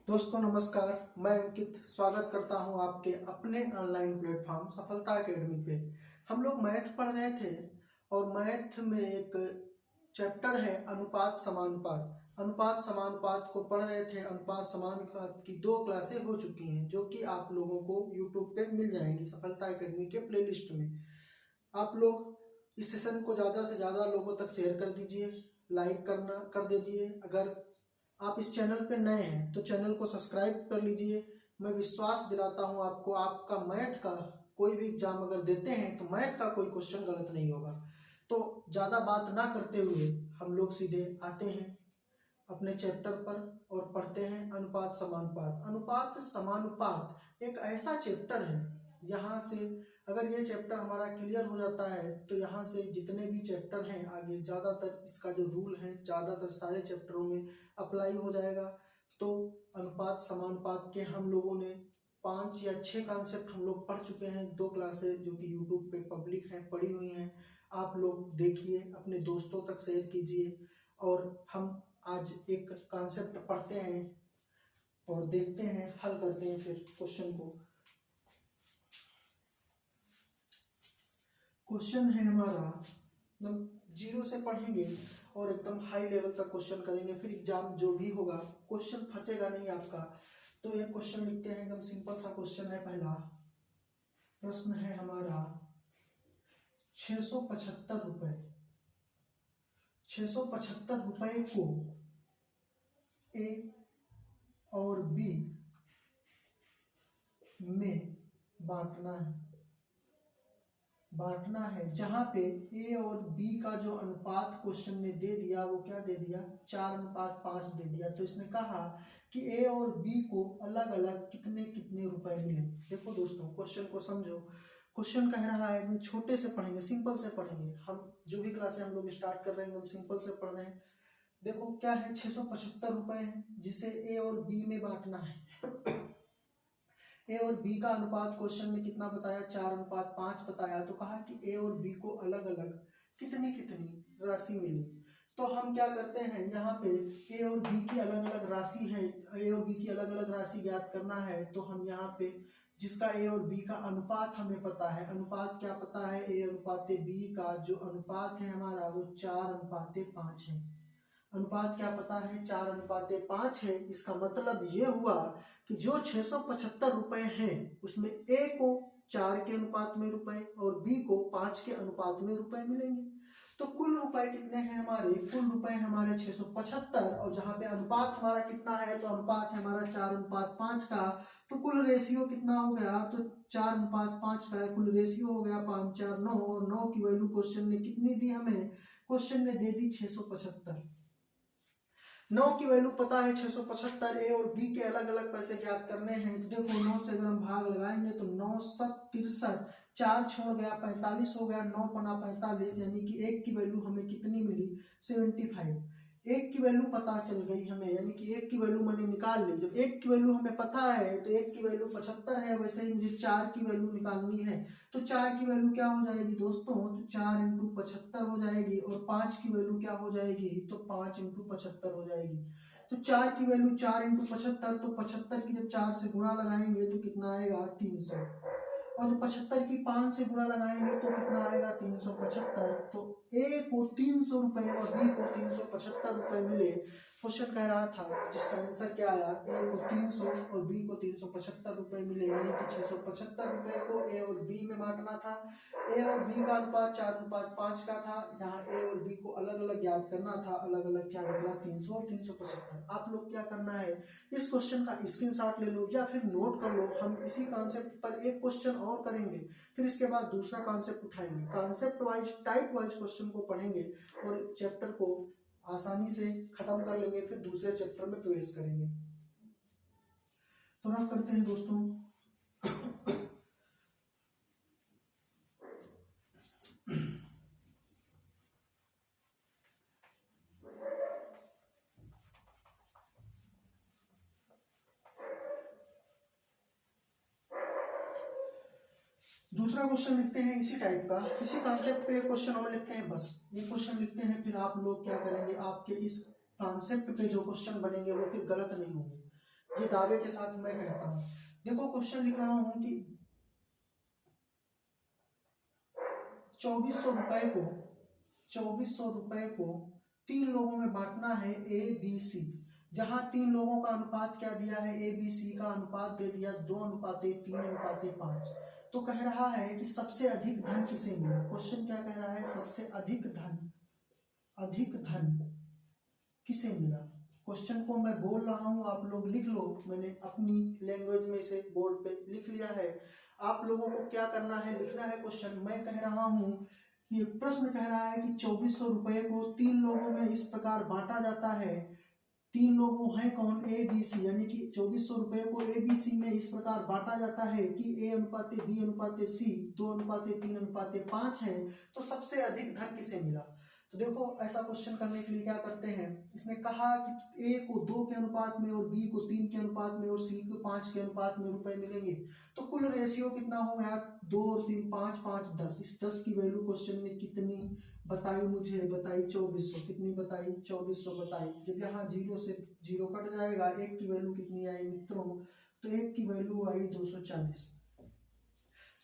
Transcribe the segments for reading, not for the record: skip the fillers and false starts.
दोस्तों नमस्कार। मैं अंकित स्वागत करता हूं आपके अपने ऑनलाइन प्लेटफॉर्म सफलता एकेडमी पे। हम लोग मैथ पढ़ रहे थे और मैथ में एक चैप्टर है अनुपात समानुपात। अनुपात समानुपात को पढ़ रहे थे। अनुपात समानुपात की 2 क्लासें हो चुकी हैं जो कि आप लोगों को यूट्यूब पे मिल जाएंगी सफलता एकेडमी के प्लेलिस्ट में। आप लोग इस सेशन को ज़्यादा से ज़्यादा लोगों तक शेयर कर दीजिए, लाइक करना कर दीजिए। अगर आप इस चैनल पे नए हैं तो चैनल को सब्सक्राइब कर लीजिए। मैं विश्वास दिलाता हूं आपको, आपका मैथ का कोई भी एग्जाम अगर देते हैं तो मैथ का कोई क्वेश्चन गलत नहीं होगा। तो ज़्यादा बात ना करते हुए हम लोग सीधे आते हैं अपने चैप्टर पर और पढ़ते हैं अनुपात समानुपात। अनुपात समानुपात एक ऐसा चैप्टर है, यहाँ से अगर ये चैप्टर हमारा क्लियर हो जाता है तो यहाँ से जितने भी चैप्टर हैं आगे ज़्यादातर इसका जो रूल है ज़्यादातर सारे चैप्टरों में अप्लाई हो जाएगा। तो अनुपात समानुपात के हम लोगों ने 5 या 6 कॉन्सेप्ट हम लोग पढ़ चुके हैं। 2 क्लासें जो कि यूट्यूब पे पब्लिक हैं, पढ़ी हुई हैं। आप लोग देखिए, अपने दोस्तों तक शेयर कीजिए और हम आज एक कॉन्सेप्ट पढ़ते हैं और देखते हैं, हल करते हैं फिर क्वेश्चन को। क्वेश्चन है हमारा मतलब 0 से पढ़ेंगे और एकदम हाई लेवल तक क्वेश्चन करेंगे। फिर एग्जाम जो भी होगा क्वेश्चन फंसेगा नहीं आपका। तो ये क्वेश्चन लिखते हैं, एकदम सिंपल सा क्वेश्चन है। पहला प्रश्न है हमारा 675 रुपए। 675 रुपए को ए और बी में बांटना है जहां पे ए और बी का जो अनुपात क्वेश्चन ने दे दिया वो क्या दे दिया, 4:5 दे दिया। तो इसने कहा कि ए और बी को अलग अलग कितने कितने रुपए मिले। देखो दोस्तों, क्वेश्चन को समझो। क्वेश्चन कह रहा है, एकदम छोटे से पढ़ेंगे, सिंपल से पढ़ेंगे। हम जो भी क्लासे हम लोग स्टार्ट कर रहे हैं एकदम सिंपल से पढ़ रहे हैं। देखो क्या है, 675 रुपए है जिसे ए और बी में बांटना है। ए और बी का अनुपात क्वेश्चन में कितना बताया, 4:5 बताया। तो कहा कि ए और बी को अलग अलग कितनी कितनी राशि मिली। तो हम क्या करते हैं, यहाँ पे ए और बी की अलग अलग राशि है, ए और बी की अलग अलग राशि ज्ञात करना है। तो हम यहाँ पे जिसका ए और बी का अनुपात हमें पता है, अनुपात क्या पता है, ए अनुपाते बी का जो अनुपात है हमारा वो 4:5 है। अनुपात क्या पता है, 4:5 है। इसका मतलब ये हुआ कि जो 675 रुपए हैं उसमें ए को 4 के अनुपात में रुपए और बी को 5 के अनुपात में रुपए मिलेंगे। तो कुल रुपए कितने हैं हमारे, कुल रुपए हमारे 675। और जहां पे अनुपात हमारा कितना है, तो अनुपात है हमारा 4:5 का। तो कुल रेशियो कितना हो गया, तो 4:5 का कुल रेशियो हो गया 5 4 9। और 9 की वैल्यू क्वेश्चन ने कितनी दी हमें, क्वेश्चन ने दे दी 675। 9 की वैल्यू पता है 675। ए और बी के अलग अलग पैसे ज्ञात करने हैं। तो देखो 9 से अगर हम भाग लगाएंगे तो 9 7 63, 4 छोड़ गया 45 हो गया, 9 पना 45, यानी कि 1 की वैल्यू हमें कितनी मिली, 75। 1 की वैल्यू पता चल गई हमें, यानी कि 1 की वैल्यू मैंने निकाल ली। जब 1 की वैल्यू हमें पता है तो 1 की वैल्यू 75 है, वैसे ही मुझे 4 की वैल्यू निकालनी है। तो 4 की वैल्यू क्या हो जाएगी दोस्तों, तो 4 × 75 हो जाएगी। और 5 की वैल्यू क्या हो जाएगी, तो 5 × 75 हो जाएगी। तो 4 की वैल्यू 4 × 75, तो 75 की जब 4 से गुणा लगाएंगे तो कितना आएगा, 300। और 75 की 5 से गुणा लगाएंगे तो कितना आएगा, 375। तो ए को 300 रुपए और बी को 375 रुपए मिले। क्वेश्चन कह रहा था जिसका आंसर क्या आया, ए को 300 और बी को 375 रुपए मिले, यानी कि 675 रुपए को ए और बी में बांटना था। ए और बी का अनुपात 4:5 का था। यहाँ ए और बी को अलग अलग ज्ञात करना था, अलग अलग क्या निकला, 300 और 375। आप लोग क्या करना है, इस क्वेश्चन का स्क्रीनशॉट ले लो या फिर नोट कर लो। हम इसी कॉन्सेप्ट पर एक क्वेश्चन और करेंगे, फिर इसके बाद दूसरा कॉन्सेप्ट उठाएंगे। Concept wise type wise question को पढ़ेंगे और चैप्टर को आसानी से खत्म कर लेंगे, फिर दूसरे चैप्टर में प्रवेश करेंगे। तो रफ करते हैं दोस्तों। दूसरा क्वेश्चन लिखते हैं इसी टाइप का, इसी कॉन्सेप्ट पे क्वेश्चन और लिखते हैं। बस ये क्वेश्चन लिखते हैं, फिर आप लोग क्या करेंगे, आपके इस कॉन्सेप्ट पे जो क्वेश्चन बनेंगे वो फिर गलत नहीं होंगे। ये दावे के साथ मैं कहता हूँ। देखो क्वेश्चन लिख रहा हूं कि 2400 रुपए को 3 लोगों में बांटना है ए बी सी, जहां 3 लोगों का अनुपात क्या दिया है, ए बी सी का अनुपात दे दिया 2:3:5। तो कह रहा है कि सबसे अधिक धन किसे मिला। क्वेश्चन क्या कह रहा है, सबसे अधिक धन किसे मिला। क्वेश्चन को मैं बोल रहा हूं, आप लोग लिख लो। मैंने अपनी लैंग्वेज में इसे बोर्ड पे लिख लिया है। आप लोगों को क्या करना है, लिखना है क्वेश्चन। मैं कह रहा हूं, ये प्रश्न कह रहा है कि 2400 रुपए को 3 लोगों में इस प्रकार बांटा जाता है। 3 लोग हैं कौन, ए बी सी, यानी कि 2400 रुपए को ए बी सी में इस प्रकार बांटा जाता है कि ए अनुपात बी अनुपात सी 2:3:5 है। तो सबसे अधिक धन किसे मिला। तो देखो ऐसा क्वेश्चन करने के लिए क्या करते हैं, इसने कहा कि ए को 2 के अनुपात में और बी को 3 के अनुपात में और सी को 5 के अनुपात में रुपए मिलेंगे। तो कुल रेशियो कितना हो गया, 2 और 3 5 5 10। इस 10 की वैल्यू क्वेश्चन ने कितनी बताई, मुझे बताई 2400। कितनी बताई, 2400 बताई। जब यहाँ 0 से 0 कट जाएगा, 1 की वैल्यू कितनी आई मित्रों, तो 1 की वैल्यू आई 240।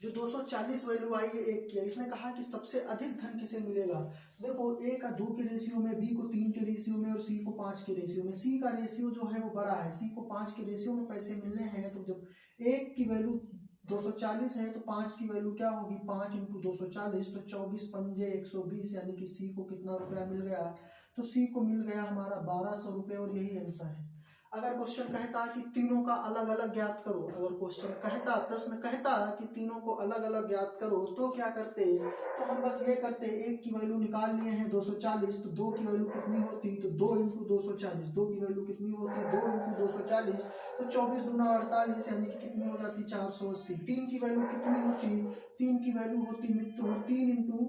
जो 240 वैल्यू आई है 1 की। इसने कहा कि सबसे अधिक धन किसे मिलेगा। देखो ए का 2 के रेशियो में, बी को 3 के रेशियो में और सी को 5 के रेशियो में। सी का रेशियो जो है वो बड़ा है, सी को 5 के रेशियो में पैसे मिलने हैं। तो जब 1 की वैल्यू 240 है तो 5 की वैल्यू क्या होगी, 5 × 240, तो 24 पंजे 120, यानी कि सी को कितना रुपया मिल गया, तो सी को मिल गया हमारा 1200 रुपये। और यही आंसर है। अगर क्वेश्चन कहता कि तीनों का अलग अलग ज्ञात करो, अगर क्वेश्चन कहता, प्रश्न कहता कि तीनों को अलग अलग ज्ञात करो, तो क्या करते, तो हम बस ये करते, 1 की वैल्यू निकाल लिए हैं 240, तो 2 की वैल्यू कितनी होती, तो 2 × 240, 2 की वैल्यू कितनी होती, 2 × 240, तो 24 दूना 48, यानी कि कितनी हो जाती 480। 3 की वैल्यू कितनी होती, 3 की वैल्यू होती मित्रों 3 ×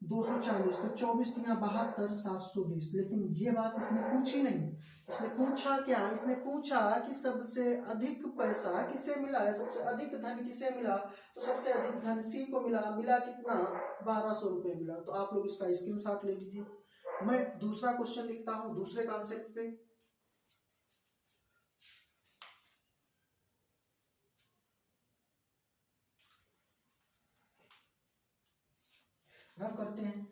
240, तो 24 × 72 720। लेकिन ये बात इसने पूछी नहीं। इसने पूछा क्या, इसने पूछा कि सबसे अधिक पैसा किसे मिला है, सबसे अधिक धन किसे मिला। तो सबसे अधिक धन सी को मिला। मिला कितना, 1200 रुपये मिला। तो आप लोग इसका स्क्रीनशॉट ले लीजिए। मैं दूसरा क्वेश्चन लिखता हूं दूसरे कॉन्सेप्ट पे। रब करते हैं।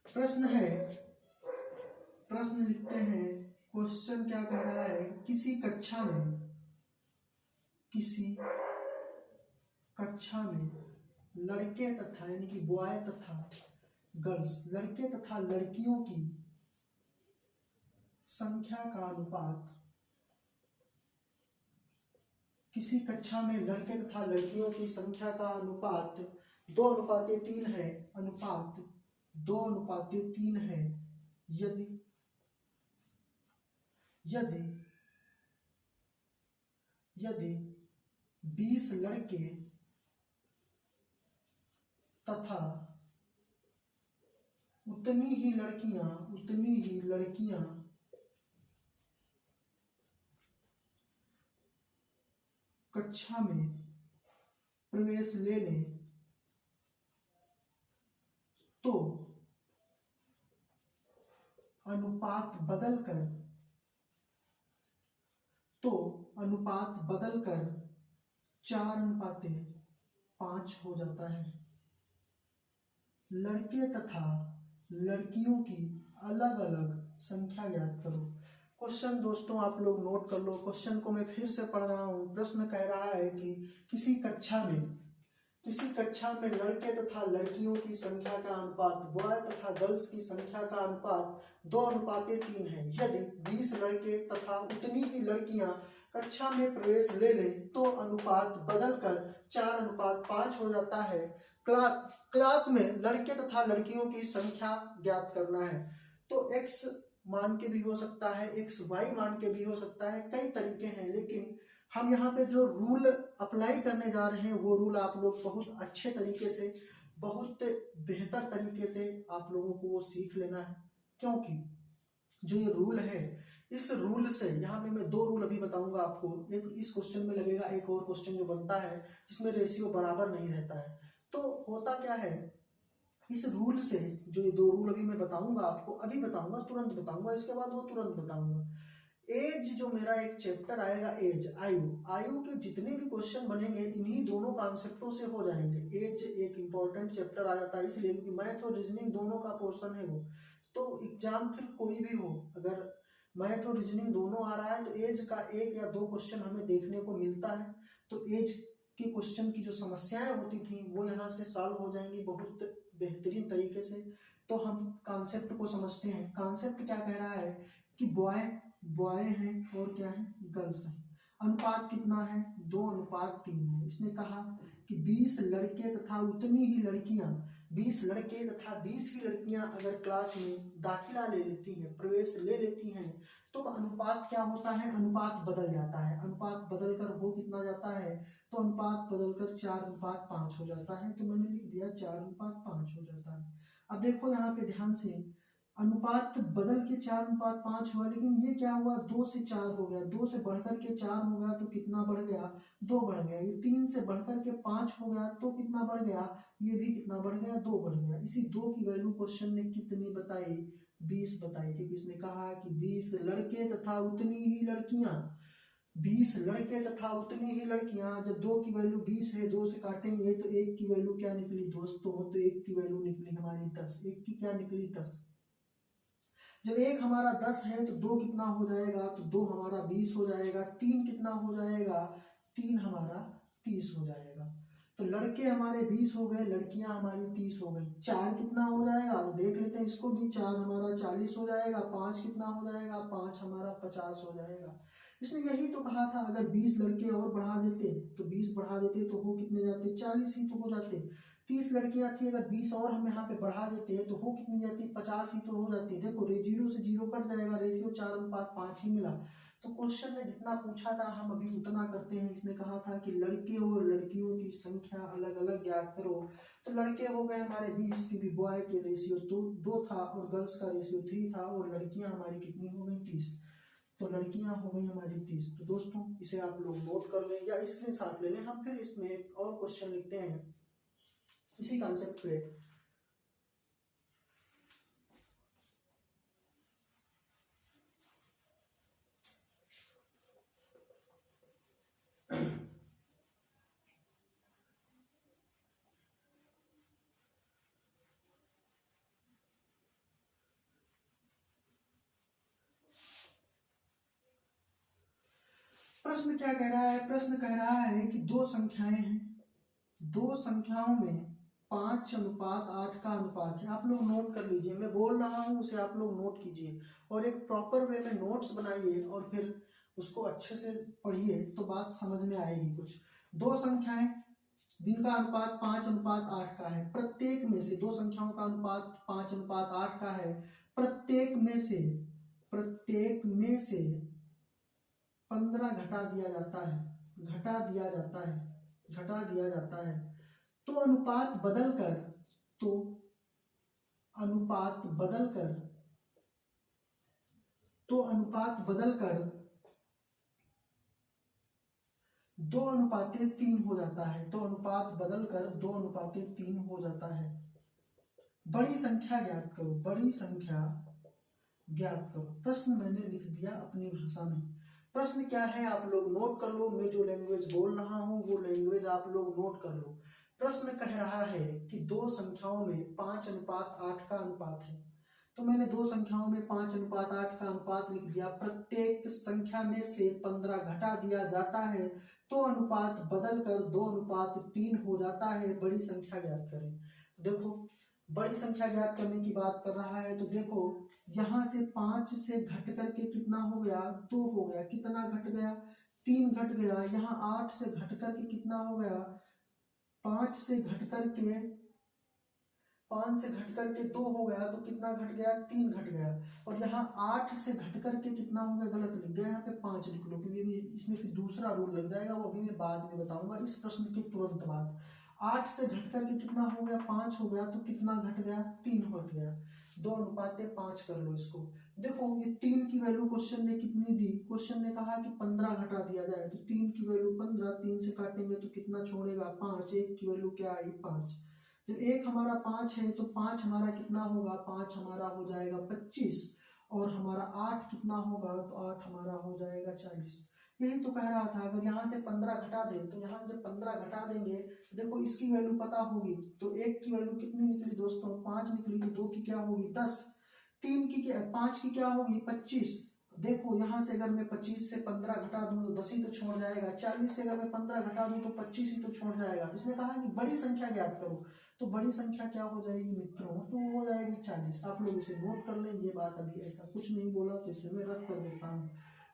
प्रश्न है, प्रश्न लिखते हैं। क्वेश्चन क्या कह रहा है, किसी कक्षा में लड़के तथा, यानी कि बॉय तथा गर्ल्स, लड़के तथा लड़कियों की संख्या का अनुपात, किसी कक्षा में लड़के तथा लड़कियों की संख्या का अनुपात 2:3 है। अनुपात 2:3 है। यदि 20 लड़के तथा उतनी ही लड़कियां कक्षा में प्रवेश ले लें, तो अनुपात बदलकर 4:5 हो जाता है। लड़के तथा लड़कियों की अलग अलग संख्या ज्ञात करो। क्वेश्चन दोस्तों आप लोग नोट कर लो। क्वेश्चन को मैं फिर से पढ़ रहा हूँ। प्रश्न कह रहा है कि किसी कक्षा में लड़के तथा लड़कियों की संख्या का अनुपात, बॉय तथा गर्ल्स की संख्या का अनुपात 2:3 है। यदि 20 लड़के तथा उतनी ही लड़कियां कक्षा में प्रवेश ले लें, तो अनुपात बदलकर 4:5 हो जाता है। क्लास में लड़के तथा लड़कियों की संख्या ज्ञात करना है। तो x मान के भी हो सकता है, xy मान के भी हो सकता है, कई तरीके हैं। लेकिन हम यहाँ पे जो रूल अप्लाई करने जा रहे हैं वो रूल आप लोग बहुत अच्छे तरीके से, बहुत बेहतर तरीके से आप लोगों को वो सीख लेना है। क्योंकि जो ये रूल है, इस रूल से यहाँ पे मैं दो रूल अभी बताऊंगा आपको। एक इस क्वेश्चन में लगेगा, एक और क्वेश्चन जो बनता है जिसमें रेशियो बराबर नहीं रहता है। तो होता क्या है, इस रूल से, जो ये दो रूल अभी मैं बताऊंगा आपको, अभी बताऊंगा, तुरंत बताऊंगा, इसके बाद वो तुरंत बताऊंगा। एज जो मेरा एक चैप्टर आएगा, एज, आयु, आयु के जितने भी क्वेश्चन बनेंगे इन्हीं दोनों कॉन्सेप्टों से हो जाएंगे। एज एक इंपॉर्टेंट चैप्टर आ जाता है इसलिए क्योंकि मैथ और रीजनिंग दोनों का पोर्शन है वो। तो एग्जाम फिर कोई भी हो, अगर मैथ और रीजनिंग दोनों आ रहा है तो एज का एक या दो क्वेश्चन हमें देखने को मिलता है। तो एज के क्वेश्चन की जो समस्याएं होती थी वो यहाँ से सॉल्व हो जाएंगी बहुत बेहतरीन तरीके से। तो हम कॉन्सेप्ट को समझते हैं। कॉन्सेप्ट क्या कह रहा है कि बॉय है और क्या है, गर्ल्स है। अनुपात कितना है, 2:3 है। इसने कहा कि 20 लड़के तथा उतनी ही लड़कियां, 20 लड़के तथा 20 ही लड़कियां अगर क्लास में दाखिला ले लेती हैं, प्रवेश ले लेती हैं, तो अनुपात क्या होता है, अनुपात बदल जाता है। अनुपात बदलकर हो कितना जाता है, तो अनुपात बदलकर 4:5 हो जाता है। तो मैंने लिख दिया 4:5 हो जाता है। अब देखो यहाँ पे ध्यान से, अनुपात बदल के 4:5 हुआ, लेकिन ये क्या हुआ, 2 से 4 हो गया, 2 से बढ़कर के 4 हो गया तो कितना बढ़ गया, 2 बढ़ गया। ये 3 से बढ़कर के 5 हो गया तो कितना बढ़ गया, ये भी कितना बढ़ गया, 2 बढ़ गया। इसी 2 की वैल्यू क्वेश्चन ने कितनी बताई, 20 बताई, क्योंकि इसने कहा कि 20 लड़के तथा उतनी ही लड़कियां, 20 लड़के तथा उतनी ही लड़कियां। जब 2 की वैल्यू 20 है, 2 से काटेंगे तो 1 की वैल्यू क्या निकली दोस्तों, तो 1 की वैल्यू निकली हमारी 10। 1 की क्या निकली, 10। जब 1 हमारा 10 है तो 2 कितना हो जाएगा, तो 2 हमारा 20 हो जाएगा। 3 कितना हो जाएगा, 3 हमारा 30 हो जाएगा। तो लड़के हमारे 20 हो गए, लड़कियां हमारी 30 हो गई। 4 कितना हो जाएगा, तो देख लेते हैं इसको भी। 4 हमारा 40 हो जाएगा। 5 कितना हो जाएगा, 5 हमारा 50 हो जाएगा। इसने यही तो कहा था, अगर 20 लड़के और बढ़ा देते तो 20 बढ़ा देते तो हो कितने जाते, 40 ही तो हो जाते। 30 लड़कियां थी, अगर 20 और हम यहाँ पे बढ़ा देते तो हो कितनी जाती, 50 ही तो हो जाती। देखो 0 से 0 कट जाएगा, रेशियो 4:5 ही मिला। तो क्वेश्चन ने जितना पूछा था हम अभी उतना करते हैं। इसने कहा था कि लड़के और लड़कियों की संख्या अलग अलग ज्ञात करो। तो लड़के हो गए हमारे 20, क्योंकि बॉय के रेशियो 2 था और गर्ल्स का रेशियो 3 था, और लड़कियां हमारी कितनी हो गई, 30। तो लड़कियां हो गई हमारी 30। तो दोस्तों इसे आप लोग नोट कर लें या स्क्रीनशॉट ले लें। हम फिर इसमें एक और क्वेश्चन लिखते हैं इसी कॉन्सेप्ट पे। प्रश्न क्या कह रहा है, प्रश्न कह रहा है कि दो संख्याएं हैं, दो संख्याओं में 5:8 का अनुपात है। आप लोग नोट कर लीजिए, मैं बोल रहा हूं उसे आप लोग नोट कीजिए और एक प्रॉपर वे में नोट्स बनाइए और फिर उसको अच्छे से पढ़िए तो बात समझ में आएगी कुछ। दो संख्याएं जिनका अनुपात 5:8 का है, प्रत्येक में से, दो संख्याओं का अनुपात 5:8 का है, प्रत्येक में से 15 घटा दिया जाता है, घटा दिया जाता है, घटा दिया जाता है। तो अनुपात बदलकर, तो अनुपात बदलकर, तो अनुपात बदलकर 2:3 हो जाता है। तो अनुपात बदलकर 2:3 हो जाता है। बड़ी संख्या ज्ञात करो, बड़ी संख्या ज्ञात करो। प्रश्न मैंने लिख दिया अपनी भाषा में। प्रश्न क्या है आप लोग नोट कर लो, मैं जो लैंग्वेज बोल रहा हूं वो लैंग्वेज आप लोग नोट कर लो। प्रश्न कह रहा है कि दो संख्याओं में 5:8 का अनुपात है। तो मैंने दो संख्याओं में 5:8 का अनुपात लिख दिया। प्रत्येक संख्या में से 15 घटा दिया जाता है तो अनुपात बदलकर 2:3 हो जाता है। बड़ी संख्या ज्ञात करें। देखो बड़ी संख्या ज्ञात करने की बात कर रहा है, तो देखो यहाँ से 5 से घट करके कितना हो गया, 2 हो गया। कितना घट गया, 3 घट गया। यहाँ 8 से घट करके कितना हो गया, 5 से घट करके 2 हो गया। तो कितना घट गया, 3 घट गया। और यहाँ 8 से घट करके कितना हो गया, गलत लिख गया, यहाँ पे 5 लिख लो क्योंकि इसमें फिर दूसरा रूल लग जाएगा, वो अभी मैं बाद में बताऊंगा इस प्रश्न के तुरंत बाद। 8 से घट करके कितना हो गया, 5 हो गया। तो कितना घट गया, 3 घट गया। 2:5 कर लो इसको। देखो ये 3 की वैल्यू क्वेश्चन ने कितनी दी, क्वेश्चन ने कहा कि 15 घटा दिया जाए, तो 3 की वैल्यू 15, 3 से काटेंगे तो कितना छोड़ेगा 5, 1 की वैल्यू क्या आई 5। जब 1 हमारा 5 है तो 5 हमारा कितना होगा, 5 हमारा हो जाएगा 25, और हमारा 8 कितना होगा, तो 8 हमारा हो जाएगा 40। यही तो कह रहा था, अगर यहाँ से 15 घटा दे तो यहाँ से 15 घटा देंगे, देखो इसकी वैल्यू पता होगी, तो 1 की वैल्यू कितनी निकली दोस्तों 5 निकली, तो 2 की क्या होगी 10, 3 की क्या 5 की क्या होगी 25। देखो यहाँ से अगर मैं 25 से 15 घटा दूं तो 10 ही तो छोड़ जाएगा, 40 से अगर मैं 15 घटा दूं तो 25 ही तो छोड़ जाएगा। तो इसने कहा कि बड़ी संख्या ज्ञात करो, तो बड़ी संख्या क्या हो जाएगी मित्रों, तो हो जाएगी 40। आप लोग इसे नोट कर लें, ये बात अभी ऐसा कुछ नहीं बोला तो इसे मैं रख कर देता हूँ।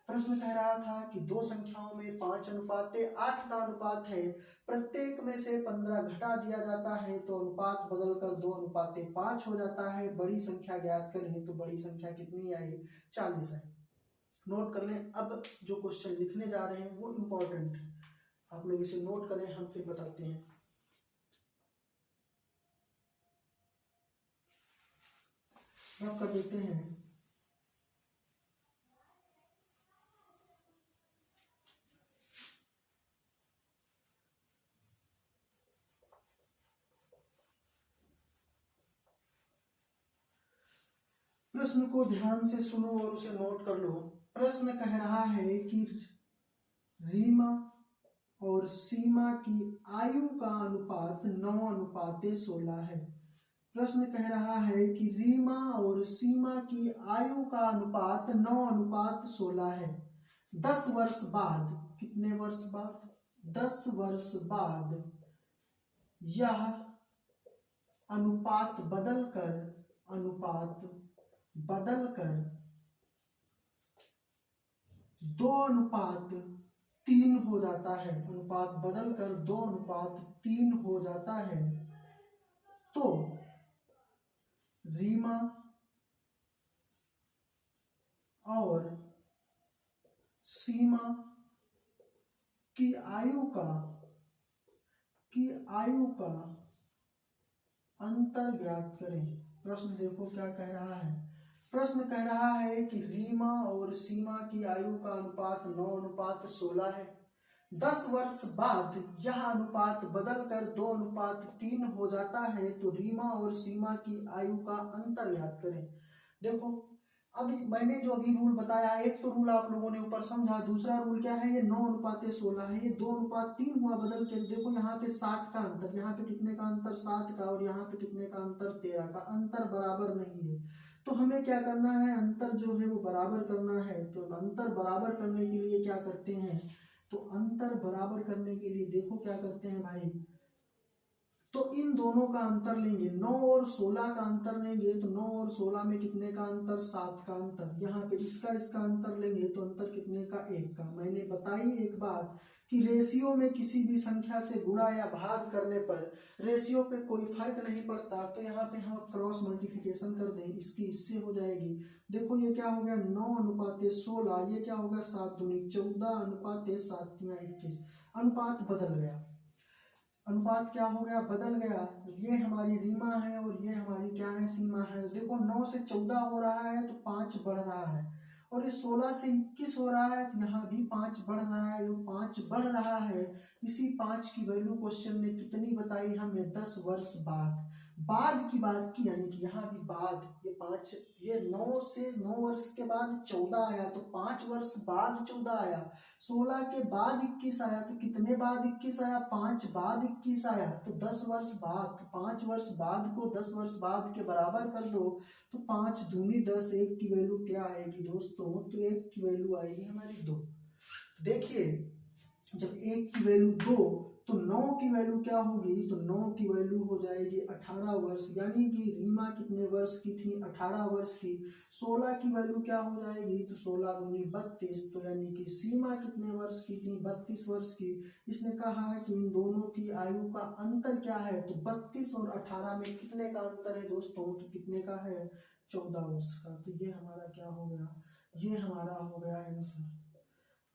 प्रश्न कह रहा था कि दो संख्याओं में 5:8 का अनुपात है, प्रत्येक में से 15 घटा दिया जाता है तो अनुपात बदलकर 2:5 हो जाता है। बड़ी संख्या ज्ञात करें तो बड़ी संख्या कितनी आई 40 है। नोट कर लें। अब जो क्वेश्चन लिखने जा रहे हैं वो इम्पोर्टेंट है, आप लोग इसे नोट करें, हम फिर बताते हैं। रख कर देते हैं। प्रश्न को ध्यान से सुनो और उसे नोट कर लो। प्रश्न कह रहा है कि रीमा और सीमा की आयु का अनुपात 9:16 है। प्रश्न कह रहा है कि रीमा और सीमा की आयु का अनुपात 9:16 है। 10 वर्ष बाद, कितने वर्ष बाद, 10 वर्ष बाद यह अनुपात बदलकर 2:3 हो जाता है। अनुपात बदलकर 2:3 हो जाता है तो रीमा और सीमा की आयु का अंतर ज्ञात करें। प्रश्न देखो क्या कह रहा है। प्रश्न कह रहा है कि रीमा और सीमा की आयु का अनुपात 9:16 है। 10 वर्ष बाद यह अनुपात बदलकर 2:3 हो जाता है तो रीमा और सीमा की आयु का अंतर ज्ञात करें। देखो अभी मैंने जो अभी रूल बताया, एक तो रूल आप लोगों ने ऊपर समझा, दूसरा रूल क्या है, ये 9:16 है, ये 2:3 हुआ बदल के। देखो यहाँ पे 7 का अंतर, यहाँ पे कितने का अंतर 7 का, और यहाँ पे कितने का अंतर 13 का, अंतर बराबर नहीं है। तो हमें क्या करना है, अंतर जो है वो बराबर करना है। तो अंतर बराबर करने के लिए क्या करते हैं, तो अंतर बराबर करने के लिए देखो क्या करते हैं भाई, तो इन दोनों का अंतर लेंगे, 9 और 16 का अंतर लेंगे, तो 9 और 16 में कितने का अंतर 7 का अंतर। यहाँ पे इसका अंतर लेंगे तो अंतर कितने का 1 का। मैंने बताई एक बात कि रेशियो में किसी भी संख्या से गुणा या भाग करने पर रेशियो पे कोई फर्क नहीं पड़ता, तो यहाँ पे हम क्रॉस मल्टीप्लिकेशन कर दें, इसकी इससे हो जाएगी। देखो ये क्या हो गया 9:16, ये क्या होगा 7 दूनी 14 अनुपात 7 तिया 21। अनुपात बदल गया, अनुपात क्या हो गया, बदल गया। ये हमारी रीमा है और ये हमारी क्या है, सीमा है। देखो 9 से 14 हो रहा है तो 5 बढ़ रहा है, और ये 16 से 21 हो रहा है तो यहाँ भी 5 बढ़ रहा है, जो 5 बढ़ रहा है। इसी 5 की वैल्यू क्वेश्चन ने कितनी बताई हमें, 10 वर्ष बाद की बात की, यानी कि यहाँ भी बाद, ये 5, ये 9 से 9 वर्ष के बाद 14 आया तो 5 वर्ष बाद 14 आया। 16 के बाद 21 आया तो कितने बाद 21 आया, 5 बाद 21 आया, तो 10 वर्ष बाद। तो 5 वर्ष बाद को 10 वर्ष बाद के बराबर कर दो, तो 5 दूनी 10, 1 की वैल्यू क्या आएगी दोस्तों, तो 1 की वैल्यू आएगी हमारी 2। देखिए जब 1 की वैल्यू 2, तो 9 की वैल्यू क्या होगी, तो 9 की वैल्यू हो जाएगी 18 वर्ष, यानी कि रीमा कितने वर्ष की थी, 18 वर्ष की। 16 की वैल्यू क्या हो जाएगी, तो 16 दूनी 32, तो यानी कि सीमा कितने वर्ष की थी, 32 वर्ष की। इसने कहा है कि इन दोनों की आयु का अंतर क्या है, तो 32 और 18 में कितने का अंतर है दोस्तों, तो कितने का है, 14 वर्ष का। तो ये हमारा क्या हो गया, ये हमारा हो गया आंसर।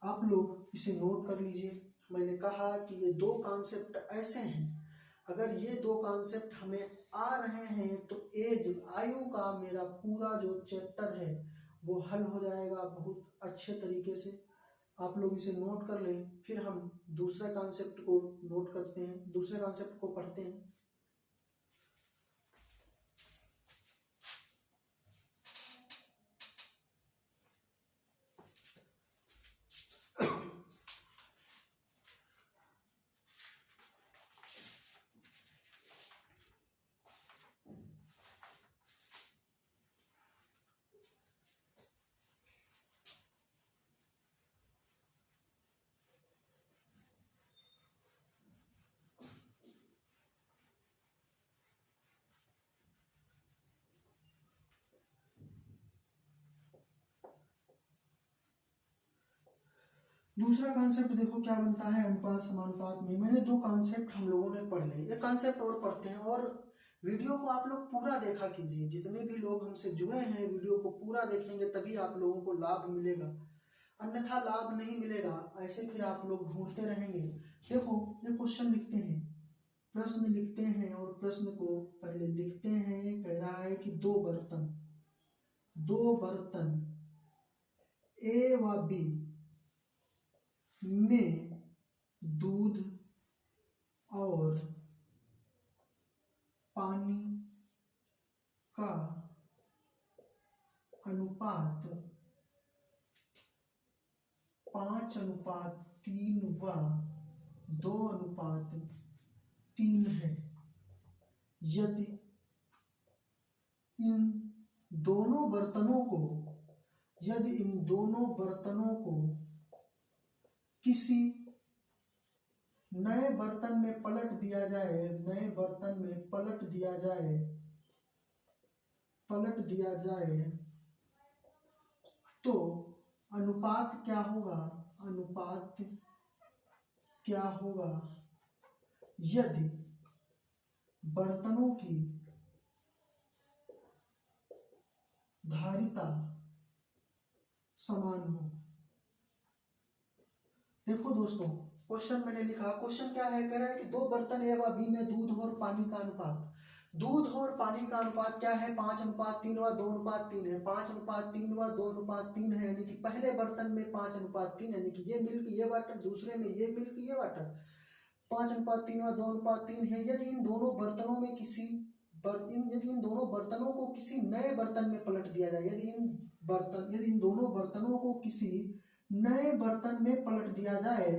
आप लोग इसे नोट कर लीजिए। मैंने कहा कि ये दो कॉन्सेप्ट ऐसे हैं, अगर ये दो कॉन्सेप्ट हमें आ रहे हैं तो एज आयु का मेरा पूरा जो चैप्टर है वो हल हो जाएगा बहुत अच्छे तरीके से। आप लोग इसे नोट कर लें, फिर हम दूसरे कॉन्सेप्ट को नोट करते हैं, दूसरे कॉन्सेप्ट को पढ़ते हैं। दूसरा कॉन्सेप्ट देखो क्या बनता है अनुपात समानुपात में। मैंने दो कॉन्सेप्ट हम लोगों ने पढ़ लिए, एक कॉन्सेप्ट और पढ़ते हैं। और वीडियो को आप लोग पूरा देखा कीजिए, जितने भी लोग हमसे जुड़े हैं वीडियो को पूरा देखेंगे तभी आप लोगों को लाभ मिलेगा, अन्यथा लाभ नहीं मिलेगा। ऐसे फिर आप लोग ढूंढते रहेंगे। देखो ये क्वेश्चन लिखते हैं, प्रश्न लिखते हैं और प्रश्न को पहले लिखते हैं। कह रहा है कि दो बर्तन ए व बी में दूध और पानी का अनुपात 5:3 व 2:3 है। यदि इन दोनों बर्तनों को किसी नए बर्तन में पलट दिया जाए तो अनुपात क्या होगा यदि बर्तनों की धारिता समान हो। देखो दोस्तों क्वेश्चन मैंने लिखा, क्वेश्चन क्या है, कह रहा है कि दो बर्तन ए व बी में दूध और पानी का अनुपात क्या है, 5:3 व 2:3 है। 5:3 व 2:3 है, यानी कि पहले बर्तन में 5:3, यानी कि ये मिल्क ये वाटर, दूसरे में ये मिल्क ये वाटर। 5:3 व 2:3 है। यदि इन दोनों बर्तनों को किसी नए बर्तन में पलट दिया जाए, यदि इन दोनों बर्तनों को किसी नए बर्तन में पलट दिया जाए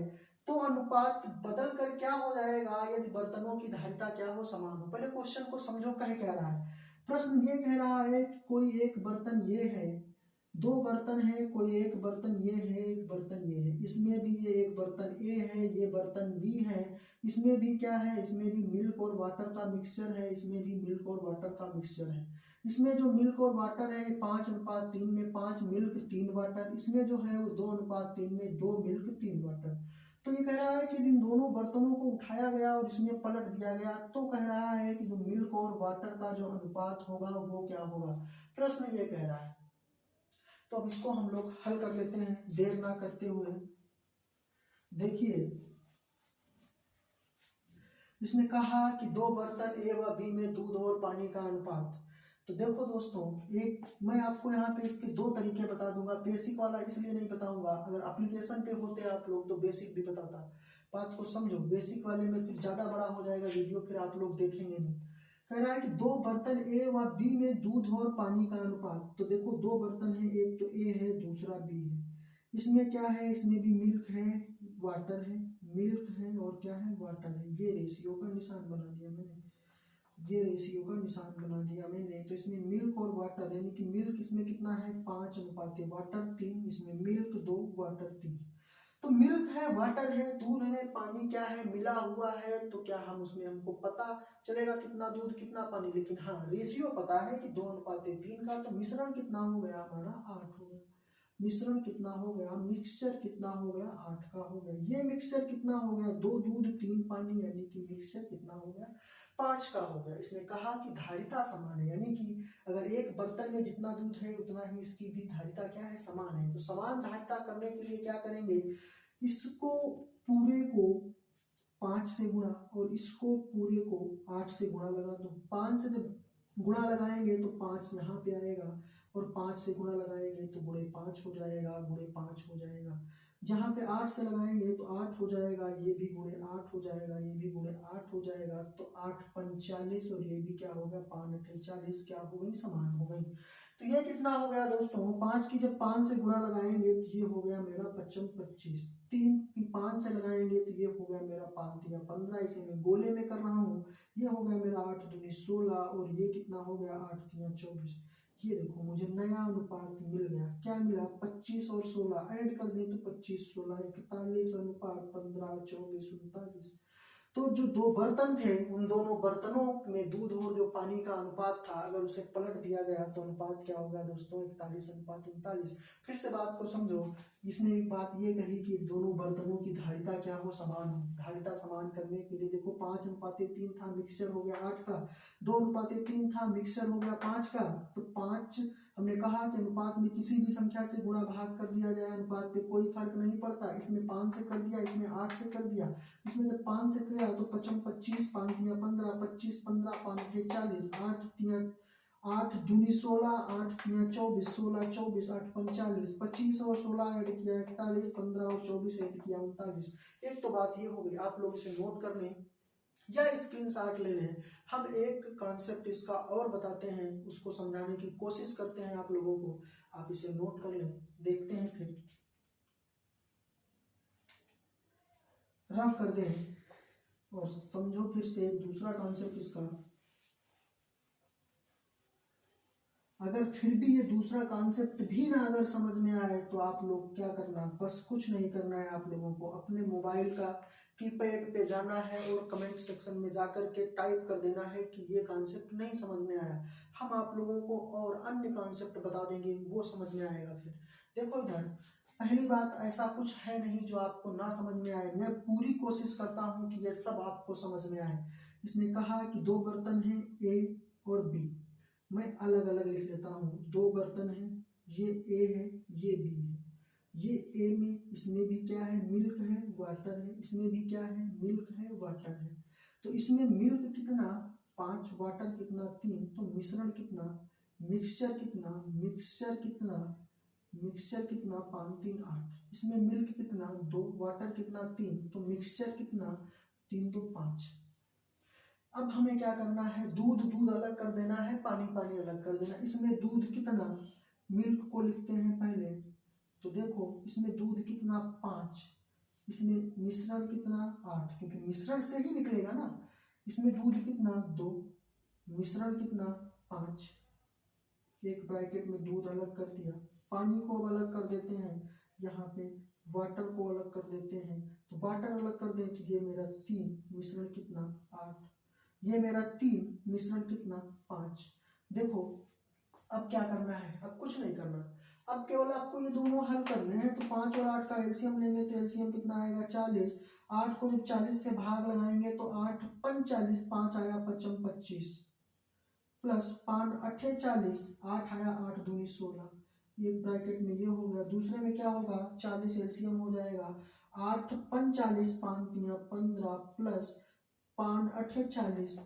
तो अनुपात बदल कर क्या हो जाएगा, यदि बर्तनों की धारिता क्या हो, समान हो। पहले क्वेश्चन को समझो, कह रहा है प्रश्न ये कह रहा है कि कोई एक बर्तन ये है, दो बर्तन है, कोई एक बर्तन ये है, एक बर्तन ये है। इसमें भी ये एक बर्तन ए है, ये बर्तन बी है। इसमें भी क्या है, इसमें भी मिल्क और वाटर का मिक्सचर है, इसमें भी मिल्क और वाटर का मिक्सचर है। इसमें जो मिल्क और वाटर है 5:3 में 5 मिल्क 3 वाटर, इसमें जो है वो 2:3 में 2 मिल्क 3 वाटर। तो ये कह रहा है कि इन दोनों बर्तनों को उठाया गया और इसमें पलट दिया गया तो कह रहा है कि जो मिल्क और वाटर का जो अनुपात होगा वो क्या होगा, प्रश्न ये कह रहा है। तो अब इसको हम लोग हल कर लेते हैं देर ना करते हुए। देखिए इसने कहा कि दो बर्तन ए व बी में दूध और पानी का अनुपात। तो देखो दोस्तों, एक मैं आपको यहाँ पे इसके दो तरीके बता दूंगा। बेसिक वाला इसलिए नहीं बताऊंगा, अगर एप्लीकेशन पे होते आप लोग तो बेसिक भी बताता। बात को समझो, बेसिक वाले में फिर ज्यादा बड़ा हो जाएगा वीडियो, फिर आप लोग देखेंगे नहीं। कह रहा है कि दो बर्तन ए व बी में दूध और पानी का अनुपात। तो देखो दो बर्तन है, एक तो ए है दूसरा बी है। इसमें क्या है, इसमें भी मिल्क है वाटर है, मिल्क है और क्या है, वाटर है। ये रेशियो का निशान बना दिया मैंने, ये रेशियो का निशान बना दिया मैंने। तो इसमें मिल्क और वाटर, यानी कि मिल्क इसमें कितना है 5:3, वाटर 3, इसमें मिल्क 2 वाटर 3। तो मिल्क है वाटर है, दूध है पानी क्या है, मिला हुआ है। तो क्या हम उसमें हमको पता चलेगा कितना दूध कितना पानी, लेकिन हाँ रेशियो पता है कि 2:3 का। तो मिश्रण कितना हो गया हमारा 8 हो गया। मिश्रण कितना हो गया, मिक्सचर कितना हो गया 8 का हो गया। ये मिक्सचर कितना हो गया 2 दूध 3 पानी, यानी कि मिक्सचर कितना हो गया 5 का हो गया। इसने कहा कि धारिता समान है, यानी कि अगर एक बर्तन में जितना दूध है उतना ही इसकी भी धारिता क्या है, समान है। तो समान धारिता करने के लिए क्या करेंगे, इसको पूरे को 5 से गुणा और इसको पूरे को 8 से गुणा लगा दो। 5 से जब गुणा लगाएंगे तो 5 यहाँ पे आएगा और 5 से गुणा लगाएंगे तो गुणे 5 हो जाएगा, गुणे 5 हो जाएगा। जहाँ पे 8 से लगाएंगे तो 8 हो जाएगा, ये भी गुणे 8 हो जाएगा, ये भी गुणे 8 हो जाएगा। तो 8 45 और ये भी क्या होगा 5 48 क्या हो गई, समान हो गई। तो ये कितना हो गया दोस्तों, 5 की जब 5 से गुणा लगाएंगे तो ये हो गया मेरा 55 25। 3 की 5 से लगाएंगे तो ये हो गया मेरा 5 दिया 15, इसे मैं गोले में कर रहा हूँ। ये हो गया मेरा 8 दूनी 16 और ये कितना हो गया 8 दिया 24। ये देखो मुझे नया अनुपात मिल गया। क्या मिला, 25 और 16 ऐड कर दें तो 25 16 41 अनुपात 15 24 39। तो जो दो बर्तन थे उन दोनों बर्तनों में दूध और जो पानी का अनुपात था, अगर उसे पलट दिया गया तो अनुपात क्या होगा दोस्तों, 41 अनुपात 39। फिर से बात को समझो। इसने एक बात ये कही कि दोनों बर्तनों की धारिता क्या हो, समान हो। धारिता समान करने के लिए देखो 5 अनुपात 3 था, मिक्सचर हो गया 8 का। 2 अनुपात 3 था, मिक्सचर हो गया 5 का। तो 5 हमने कहा कि अनुपात में किसी भी संख्या से गुणा भाग कर दिया जाए, अनुपात पे कोई फर्क नहीं पड़ता। इसमें 5 से कर दिया, इसमें 8 से कर दिया। इसमें जब 5 से किया तो 55 25 5 दिया 15 25 15 5 40 8 दिया 8 दूनी 16 8 दिया 24 16 24 8 45 25 और 16 ऐड किया 41 15 और 24 ऐड किया 39। एक तो बात ये हो गई, आप लोग इसे नोट कर लें या स्क्रीनशॉट ले लें। हम एक कॉन्सेप्ट इसका और बताते हैं, उसको समझाने की कोशिश करते हैं आप लोगों को। आप इसे नोट कर लें, देखते हैं, फिर रफ कर दें और समझो फिर से दूसरा कॉन्सेप्ट इसका। अगर फिर भी ये दूसरा कॉन्सेप्ट भी ना अगर समझ में आए तो आप लोग क्या करना, बस कुछ नहीं करना है। आप लोगों को अपने मोबाइल का कीपैड पे जाना है और कमेंट सेक्शन में जाकर के टाइप कर देना है कि ये कॉन्सेप्ट नहीं समझ में आया। हम आप लोगों को और अन्य कॉन्सेप्ट बता देंगे, वो समझ में आएगा। फिर देखो इधर, पहली बात, ऐसा कुछ है नहीं जो आपको ना समझ में आए। मैं पूरी कोशिश करता हूँ कि ये सब आपको समझ में आए। इसने कहा कि दो बर्तन हैं ए और बी, मैं अलग अलग लिख लेता हूँ। दो बर्तन हैं, ये ए है ये बी है। ये ए में, इसमें भी क्या है, मिल्क है वाटर है। इसमें भी क्या है, मिल्क है वाटर है। तो इसमें मिल्क कितना 5, वाटर कितना 3, तो मिश्रण कितना, मिक्सचर कितना, मिक्सचर कितना, मिक्सचर कितना 5 3 8। इसमें मिल्क कितना 2, वाटर कितना 3, तो मिक्सचर कितना 3 2 5। अब हमें क्या करना है, दूध दूध अलग कर देना है, पानी पानी अलग कर देना। इसमें दूध कितना, मिल्क को लिखते हैं पहले, तो देखो इसमें दूध कितना 5, इसमें मिश्रण कितना 8, क्योंकि मिश्रण से ही निकलेगा ना। इसमें दूध कितना 2, मिश्रण कितना 5, एक ब्रैकेट में दूध अलग कर दिया। पानी को अलग कर देते हैं, यहाँ पे वाटर को अलग कर देते हैं। तो वाटर अलग कर दें तो ये मेरा 3, मिश्रण कितना 8, ये मेरा 3, मिश्रण कितना 5। देखो अब क्या करना है, अब कुछ नहीं करना। अब केवल आपको ये दोनों हल करने हैं। तो 5 और 8 का एलसीएम लेंगे तो एलसीएम कितना आएगा 40। 8 को जब 40 से भाग लगाएंगे तो 8 45, 5 आया 55 25 प्लस 5 48, 8 आया 8 दूनी 16। एक ब्रैकेट में ये हो गया। दूसरे में क्या होगा, 40 एलसीएम हो जाएगा। 8 45, 5 3 15 प्लस 5 48,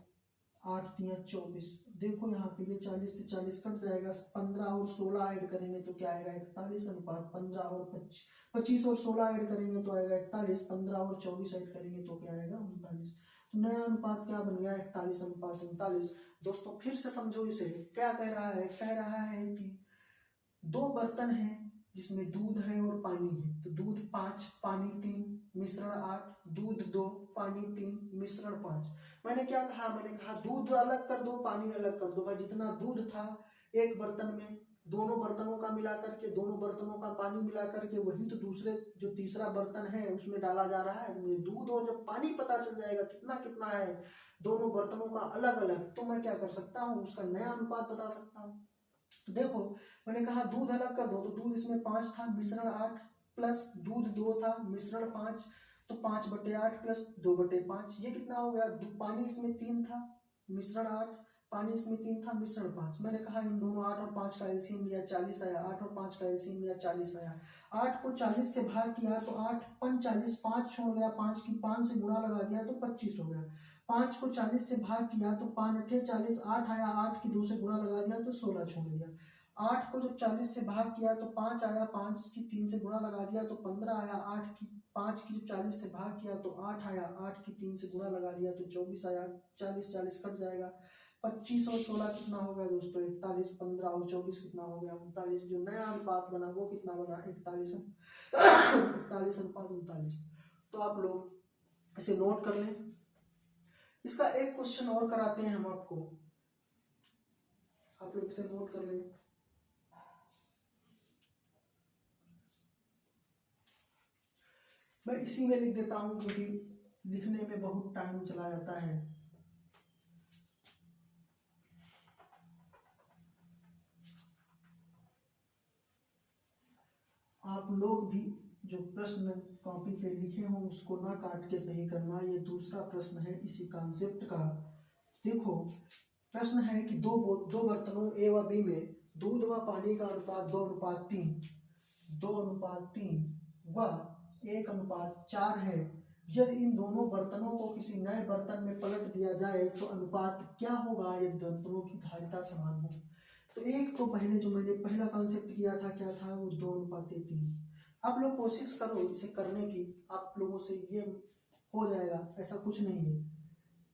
8 3 24। देखो यहाँ पे ये 40 से 40 कट जाएगा, 15 और 16 ऐड करेंगे तो क्या आएगा 41 अनुपात 15 और 25 और 16 ऐड करेंगे तो आएगा 41, 15 और 24 ऐड करेंगे तो क्या आएगा 39। तो नया अनुपात क्या बन गया 41 अनुपात 39। दोस्तों फिर से समझो इसे, क्या कह रहा है, कह रहा है कि दो बर्तन हैं जिसमें दूध है और पानी है। तो दूध 5 पानी 3 मिश्रण 8, दूध 2 पानी 3 मिश्रण 5। मैंने क्या कहा, मैंने कहा दूध अलग कर दो पानी अलग कर दो। भाई जितना दूध था एक बर्तन में, दोनों बर्तनों का मिला करके, दोनों बर्तनों का पानी मिला करके वही तो दूसरे जो तीसरा बर्तन है उसमें डाला जा रहा है। मुझे दूध और जब पानी पता चल जाएगा कितना कितना है दोनों बर्तनों का अलग अलग, तो मैं क्या कर सकता हूँ, उसका नया अनुपात बता सकता हूँ। तो देखो मैंने कहा दूध अलग कर दो, तो दूध इसमें 5 था मिश्रण 8 प्लस दूध 2 था मिश्रण 5, तो 5/8 प्लस 2/5 ये कितना हो गया। पानी इसमें 3 था मिश्रण 8 पानी इसमें 3 था, मिश्रण 5। मैंने कहा इन दोनों 8 और 5 का एलसीएम लिया 40 आया, 8 और 5 का एलसीएम लिया 40 आया। 8 को 40 से भाग किया तो 8 5 40, 5 छोड़ गया, 5 की 5 से गुणा लगा दिया तो 25 हो गया। 5 को 40 से भाग किया तो 5 8 40, 8 आया, 8 की 2 से गुणा लगा दिया तो 16 छोड़ दिया। 8 को जब 40 से भाग किया तो 5 आया, 5 की 3 से गुणा लगा दिया तो 15 आया। 5 की जब 40 से भाग किया तो 8 आया, 8 की 3 से गुणा लगा दिया तो 24 आया। 40 40 कट जाएगा, 25 और 16 कितना हो गया दोस्तों 41, 15 और 24 कितना हो गया 39। जो नया अनुपात बना वो कितना बना 41 अनुपात 39। तो आप लोग इसे नोट कर लें। इसका एक क्वेश्चन और कराते हैं हम आपको, आप लोग इसे नोट कर लें। मैं इसी में लिख देता हूं क्योंकि लिखने में बहुत टाइम चला जाता है। आप लोग भी जो प्रश्न कॉपी पे लिखे हों उसको ना काट के सही करना। ये दूसरा प्रश्न है इसी कॉन्सेप्ट का। देखो प्रश्न है कि दो बर्तनों ए व बी में दूध व पानी का अनुपात 2:3 व 1:4 है। यदि इन दोनों बर्तनों को किसी नए बर्तन में पलट दिया जाए तो अनुपात क्या होगा यदि बर्तनों की धारिता समान हो। तो एक तो पहले जो मैंने पहला कॉन्सेप्ट किया था क्या था वो 2:3। आप लोग कोशिश करो इसे करने की, आप लोगों से ये हो जाएगा, ऐसा कुछ नहीं है।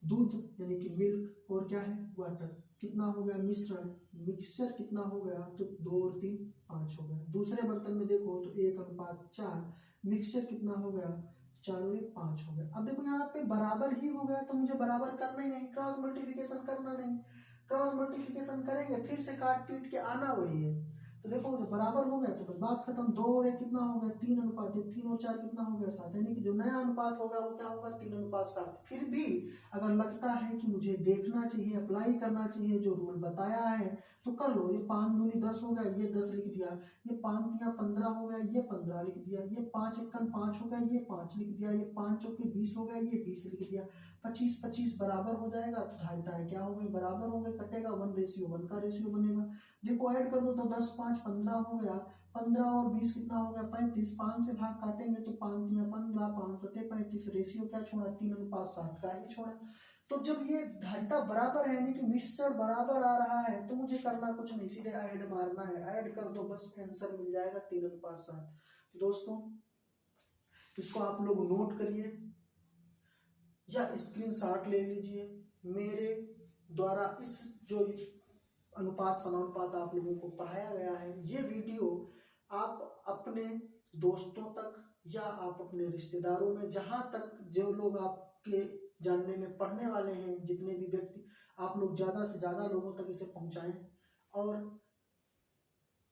दूध यानी कि मिल्क और क्या है वाटर, कितना हो गया मिश्रण, मिक्सचर कितना हो गया तो 2 और 3 5 हो गया। दूसरे बर्तन में देखो तो 1:4, मिक्सचर कितना हो गया 4 और 1 5 हो गया। अब देखो यहाँ पे बराबर ही हो गया तो मुझे बराबर करना ही नहीं, क्रॉस मल्टीप्लिकेशन करना नहीं। क्रॉस मल्टीप्लिकेशन करेंगे फिर से काट पीट के आना वही है। तो देखो जब बराबर हो गया तो बात खत्म। 2 और 1 कितना हो गया 3:1, 3 और 4 कितना हो गया 7, यानी कि जो नया अनुपात होगा वो क्या होगा 3:7। फिर भी अगर लगता है कि मुझे देखना चाहिए, अप्लाई करना चाहिए जो रूल बताया है तो कर लो। ये 5 दूनी 10 हो गया, ये 10 लिख दिया। ये 5 तिया 15 हो गया, ये 15 लिख दिया। ये 5 एकन 5 हो गया, ये 5 लिख दिया। ये 5 चौके 20 हो गया, ये 20 लिख दिया। 25 25 बराबर हो जाएगा तो धारिताएं क्या हो गई बराबर हो गई, कटेगा 1:1 का रेशियो बनेगा। देखो ऐड कर दो तो 10 5 15 हो गया। 15 और 20 कितना हो गया 35। 5 से भाग काटेंगे तो 5 तिया 15, 5 सते 35। रेशियो क्या छोड़ा 3:7 का ही छोड़ा। तो जब ये धारिता बराबर है यानी कि मिश्रण बराबर आ रहा है तो मुझे करना कुछ नहीं, सीधे ऐड मारना है। ऐड कर दो बस आंसर मिल जाएगा 3:7। दोस्तों इसको आप लोग नोट करिए या स्क्रीनशॉट ले लीजिए। मेरे द्वारा इस जो अनुपात समानुपात आप लोगों को पढ़ाया गया है ये वीडियो आप अपने दोस्तों तक या आप अपने रिश्तेदारों में, जहां तक जो लोग आपके जानने में पढ़ने वाले हैं, जितने भी व्यक्ति, आप लोग ज़्यादा से ज़्यादा लोगों तक इसे पहुंचाएं। और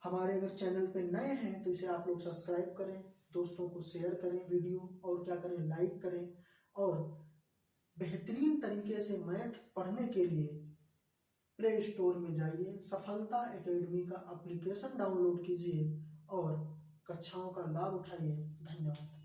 हमारे अगर चैनल पे नए हैं तो इसे आप लोग सब्सक्राइब करें, दोस्तों को शेयर करें वीडियो, और क्या करें लाइक करें। और बेहतरीन तरीके से मैथ पढ़ने के लिए प्ले स्टोर में जाइए, सफलता एकेडमी का एप्लीकेशन डाउनलोड कीजिए और कक्षाओं का लाभ उठाइए। धन्यवाद।